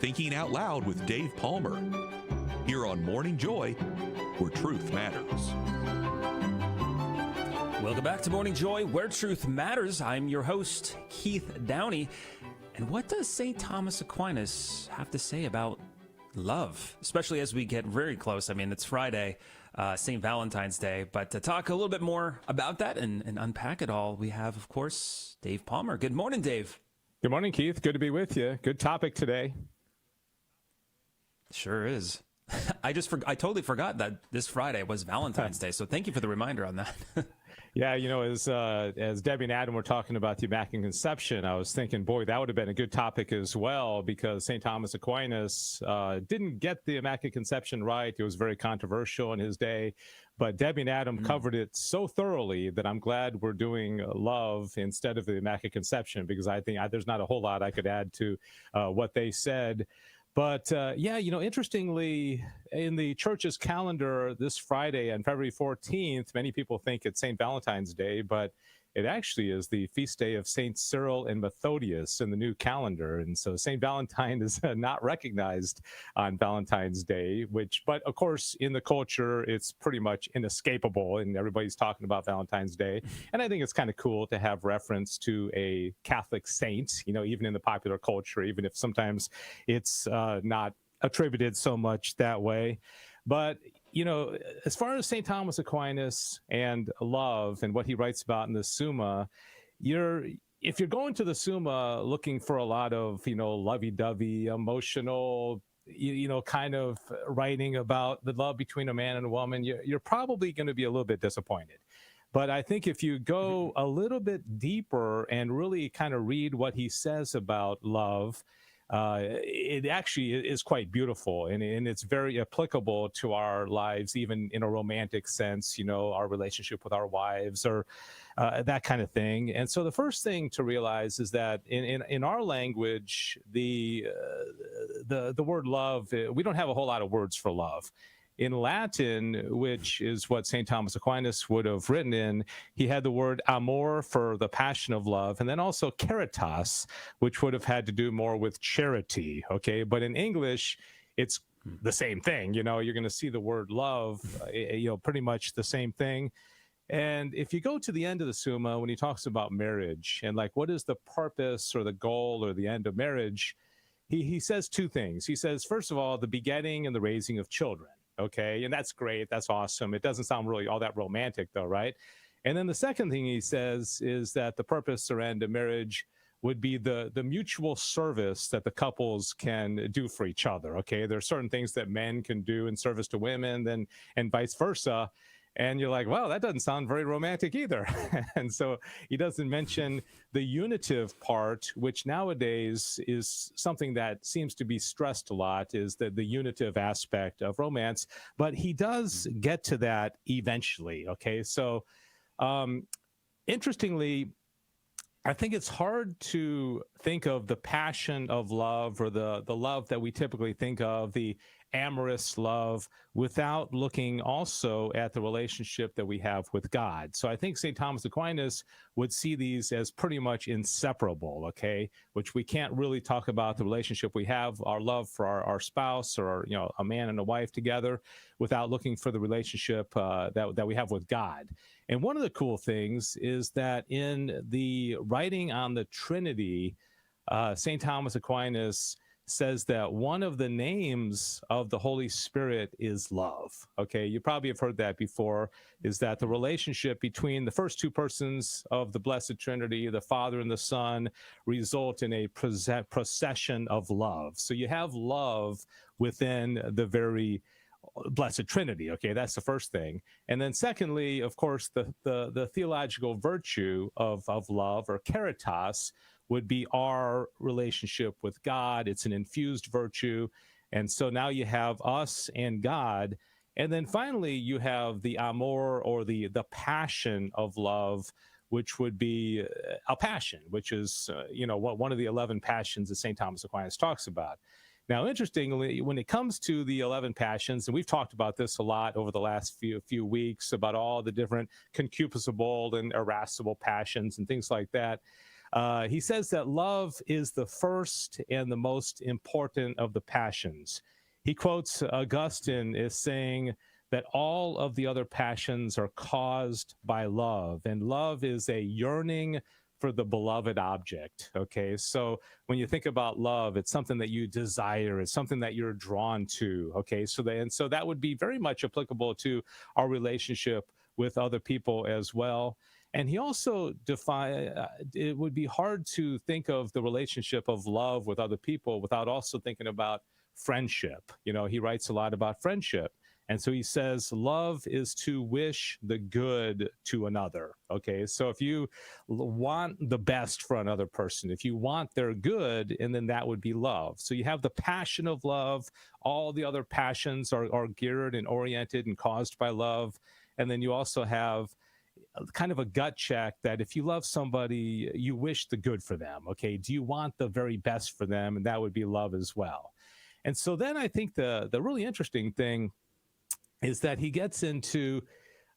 Thinking Out Loud with Dave Palmer. Here on Morning Joy, where truth matters. Welcome back to Morning Joy, where truth matters. I'm your host, Keith Downey. And what does St. Thomas Aquinas have to say about love, especially as we get very close? I mean, it's Friday, St. Valentine's Day. But to talk a little bit more about that and unpack it all, we have, of course, Dave Palmer. Good morning, Dave. Good morning, Keith. Good to be with you. Good topic today. Sure is. I totally forgot that this Friday was Valentine's Day. So thank you for the reminder on that. Yeah, you know, as Debbie and Adam were talking about the Immaculate Conception, I was thinking, boy, that would have been a good topic as well, because St. Thomas Aquinas didn't get the Immaculate Conception right. It was very controversial in his day. But Debbie and Adam covered it so thoroughly that I'm glad we're doing love instead of the Immaculate Conception, because I think there's not a whole lot I could add to what they said. But yeah, you know, interestingly, in the church's calendar this Friday on February 14th, many people think it's St. Valentine's Day, but it actually is the feast day of St. Cyril and Methodius in the new calendar. And so St. Valentine is not recognized on Valentine's Day, but of course, in the culture, it's pretty much inescapable, and everybody's talking about Valentine's Day. And I think it's kind of cool to have reference to a Catholic saint, you know, even in the popular culture, even if sometimes it's not attributed so much that way. But, you know, as far as St. Thomas Aquinas and love and what he writes about in the Summa, if you're going to the Summa looking for a lot of, you know, lovey-dovey, emotional, you know, kind of writing about the love between a man and a woman, you're probably going to be a little bit disappointed. But I think if you go a little bit deeper and really kind of read what he says about love, it actually is quite beautiful, and it's very applicable to our lives, even in a romantic sense, you know, our relationship with our wives or that kind of thing. And so the first thing to realize is that in our language, the word love, we don't have a whole lot of words for love. In Latin, which is what St. Thomas Aquinas would have written in, he had the word amor for the passion of love, and then also caritas, which would have had to do more with charity, okay? But in English, it's the same thing. You know, you're going to see the word love, you know, pretty much the same thing. And if you go to the end of the Summa, when he talks about marriage and like what is the purpose or the goal or the end of marriage, he says two things. He says, first of all, the begetting and the raising of children. Okay, and that's great. That's awesome. It doesn't sound really all that romantic, though, right? And then the second thing he says is that the purpose or end of marriage would be the mutual service that the couples can do for each other. Okay, there are certain things that men can do in service to women, and vice versa. And you're like, well, that doesn't sound very romantic either. And so he doesn't mention the unitive part, which nowadays is something that seems to be stressed a lot, is the unitive aspect of romance. But he does get to that eventually. Okay, so interestingly, I think it's hard to think of the passion of love or the love that we typically think of, the amorous love, without looking also at the relationship that we have with God. So I think St. Thomas Aquinas would see these as pretty much inseparable, okay, which we can't really talk about the relationship we have, our love for our spouse or, you know, a man and a wife together, without looking for the relationship that we have with God. And one of the cool things is that in the writing on the Trinity, St. Thomas Aquinas says that one of the names of the Holy Spirit is love. Okay, you probably have heard that before, is that the relationship between the first two persons of the Blessed Trinity, the Father and the Son, result in a procession of love. So you have love within the very Blessed Trinity. Okay, that's the first thing. And then secondly, of course, the theological virtue of love, or caritas, would be our relationship with God. It's an infused virtue. And so now you have us and God. And then finally, you have the amor, or the passion of love, which would be a passion, which is, you know, one of the 11 passions that St. Thomas Aquinas talks about. Now, interestingly, when it comes to the 11 passions, and we've talked about this a lot over the last few weeks about all the different concupiscible and irascible passions and things like that, He says that love is the first and the most important of the passions. He quotes Augustine as saying that all of the other passions are caused by love, and love is a yearning for the beloved object. Okay, so when you think about love, it's something that you desire, it's something that you're drawn to. Okay, so that would be very much applicable to our relationship with other people as well. And he also it would be hard to think of the relationship of love with other people without also thinking about friendship. He writes a lot about friendship. And so he says, love is to wish the good to another. Okay, so if you want the best for another person, if you want their good, and then that would be love. So you have the passion of love. All the other passions are geared and oriented and caused by love. And then you also have kind of a gut check that if you love somebody, you wish the good for them. Okay, do you want the very best for them? And that would be love as well. And so then I think the really interesting thing is that he gets into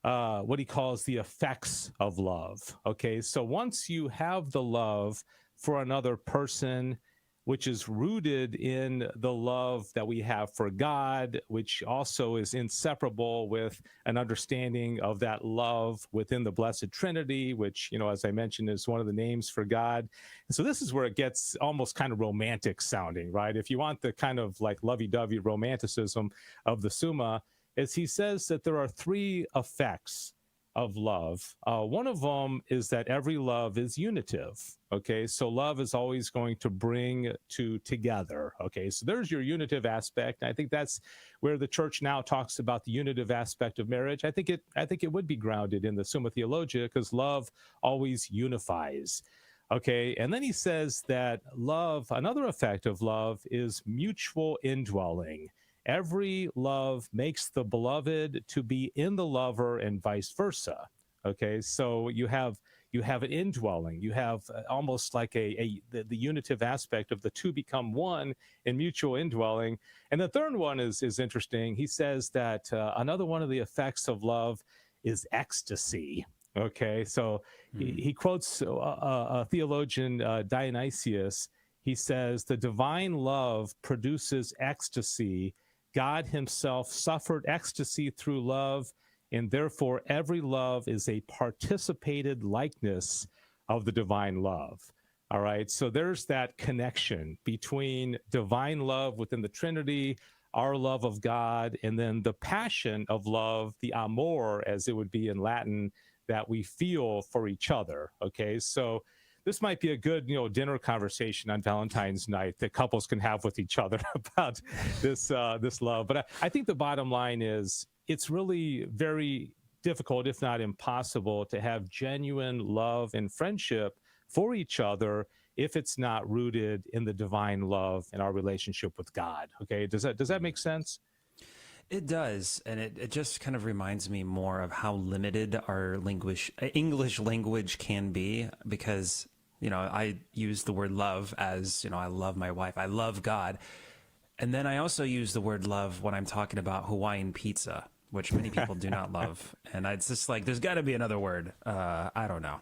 what he calls the effects of love. Okay, so once you have the love for another person, which is rooted in the love that we have for God, which also is inseparable with an understanding of that love within the Blessed Trinity, which, as I mentioned, is one of the names for God. And so this is where it gets almost kind of romantic sounding, right? If you want the kind of like lovey-dovey romanticism of the Summa, is he says that there are three effects of love. One of them is that every love is unitive. Okay, so love is always going to bring together. Okay, so there's your unitive aspect. I think that's where the church now talks about the unitive aspect of marriage. I think it would be grounded in the Summa Theologia, because love always unifies. Okay, and then he says that love, another effect of love, is mutual indwelling. Every love makes the beloved to be in the lover and vice versa. Okay, so you have an indwelling. You have almost like the unitive aspect of the two become one in mutual indwelling. And the third one is interesting. He says that another one of the effects of love is ecstasy. Okay, so he quotes a theologian, Dionysius. He says, the divine love produces ecstasy. God himself suffered ecstasy through love, and therefore every love is a participated likeness of the divine love. All right, so there's that connection between divine love within the Trinity, our love of God, and then the passion of love, the amor, as it would be in Latin, that we feel for each other. Okay, so this might be a good, dinner conversation on Valentine's night that couples can have with each other about this love. But I think the bottom line is it's really very difficult, if not impossible, to have genuine love and friendship for each other if it's not rooted in the divine love and our relationship with God. Okay, does that make sense? It does, and it just kind of reminds me more of how limited our English language can be, because I use the word love as, I love my wife, I love God. And then I also use the word love when I'm talking about Hawaiian pizza, which many people do not love. And it's just like, there's got to be another word. I don't know.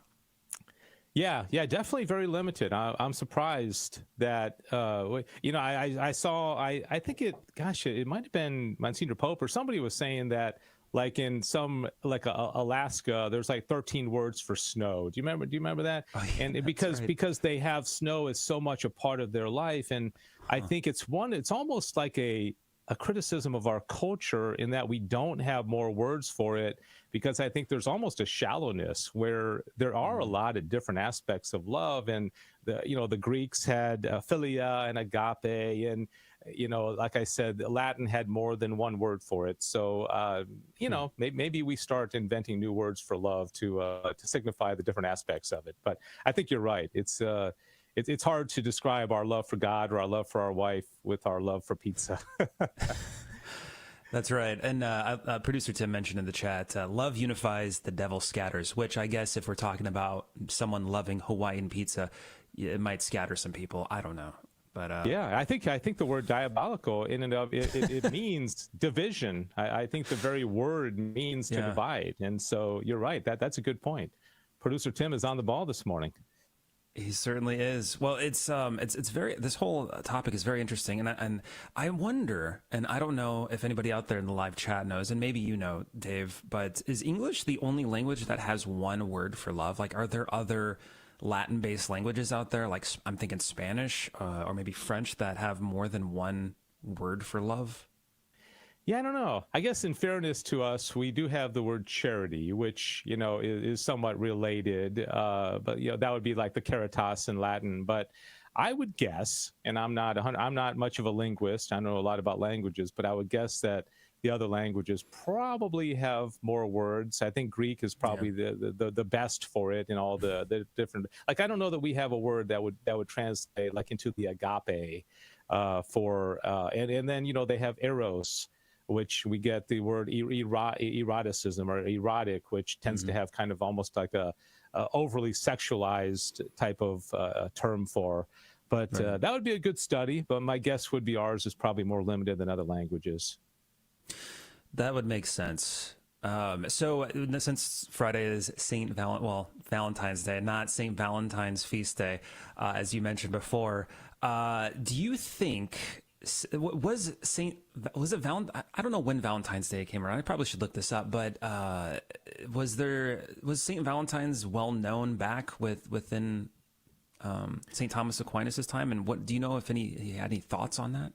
Yeah, definitely very limited. I'm surprised that, I saw, I think it might have been Monsignor Pope or somebody was saying that, like in some, like Alaska, there's like 13 words for snow. Do you remember that? Oh, yeah, and because they have snow as so much a part of their life. And I think it's almost like a criticism of our culture in that we don't have more words for it, because I think there's almost a shallowness where there are a lot of different aspects of love. And the Greeks had philia and agape, and like I said, Latin had more than one word for it. So, maybe we start inventing new words for love to signify the different aspects of it. But I think you're right. It's hard to describe our love for God or our love for our wife with our love for pizza. That's right. And producer Tim mentioned in the chat, love unifies, the devil scatters, which I guess if we're talking about someone loving Hawaiian pizza, it might scatter some people. I don't know. But yeah, I think the word diabolical in and of it means division. I think the very word means to divide. And so you're right. That's a good point. Producer Tim is on the ball this morning. He certainly is. Well, it's very, this whole topic is very interesting, and I wonder, and I don't know if anybody out there in the live chat knows, and maybe you know, Dave, but is English the only language that has one word for love? Like, are there other Latin-based languages out there, like I'm thinking Spanish or maybe French, that have more than one word for love? Yeah, I don't know. I guess in fairness to us, we do have the word charity, which, you know, is somewhat related. But, you know, that would be like the caritas in Latin. But I would guess, and I'm not much of a linguist. I know a lot about languages, but I would guess that the other languages probably have more words. I think Greek is probably the best for it in all the different. Like, I don't know that we have a word that would translate like into the agape and then, you know, they have eros, which we get the word eroticism or erotic, which tends to have kind of almost like a overly sexualized type of term for. But that would be a good study. But my guess would be ours is probably more limited than other languages. That would make sense. So since Friday is Valentine's Day, not St. Valentine's feast day, as you mentioned before, do you think... Was it Valentine? I don't know when Valentine's Day came around. I probably should look this up. But was St. Valentine's well known back within St. Thomas Aquinas' time? And what do you know if he had any thoughts on that?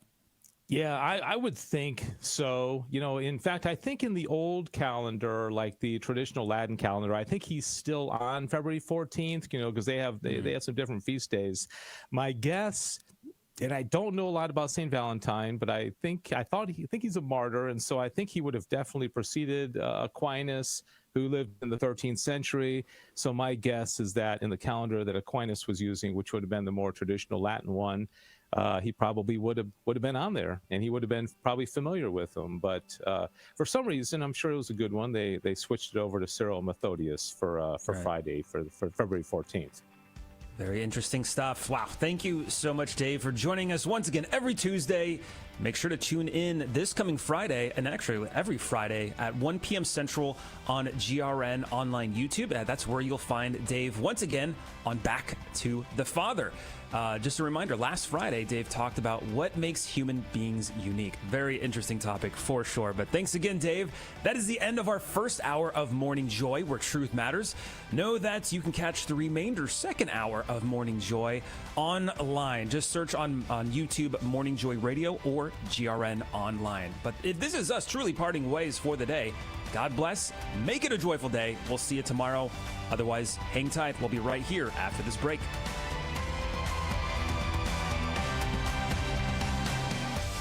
Yeah, I would think so. You know, in fact, I think in the old calendar, like the traditional Latin calendar, I think he's still on February 14th. You know, because they have some different feast days. My guess. And I don't know a lot about St. Valentine, but I think he's a martyr, and so I think he would have definitely preceded Aquinas, who lived in the 13th century. So my guess is that in the calendar that Aquinas was using, which would have been the more traditional Latin one, he probably would have been on there, and he would have been probably familiar with them. But for some reason, I'm sure it was a good one. They switched it over to Cyril and Methodius for Friday for February 14th. Very interesting stuff. Wow. Thank you so much, Dave, for joining us once again every Tuesday. Make sure to tune in this coming Friday, and actually every Friday at 1 p.m. Central on GRN Online YouTube. That's where you'll find Dave once again on Back to the Father. Just a reminder, last Friday, Dave talked about what makes human beings unique. Very interesting topic for sure. But thanks again, Dave. That is the end of our first hour of Morning Joy, where truth matters. Know that you can catch the remainder second hour of Morning Joy online. Just search on YouTube Morning Joy Radio or GRN Online. But this is us truly parting ways for the day. God bless. Make it a joyful day. We'll see you tomorrow. Otherwise, hang tight. We'll be right here after this break.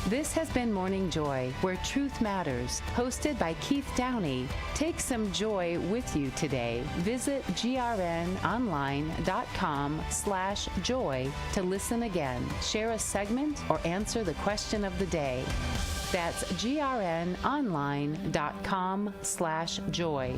This has been Morning Joy, where truth matters, hosted by Keith Downey. Take some joy with you today. Visit grnonline.com/joy to listen again, share a segment, or answer the question of the day. That's grnonline.com/joy.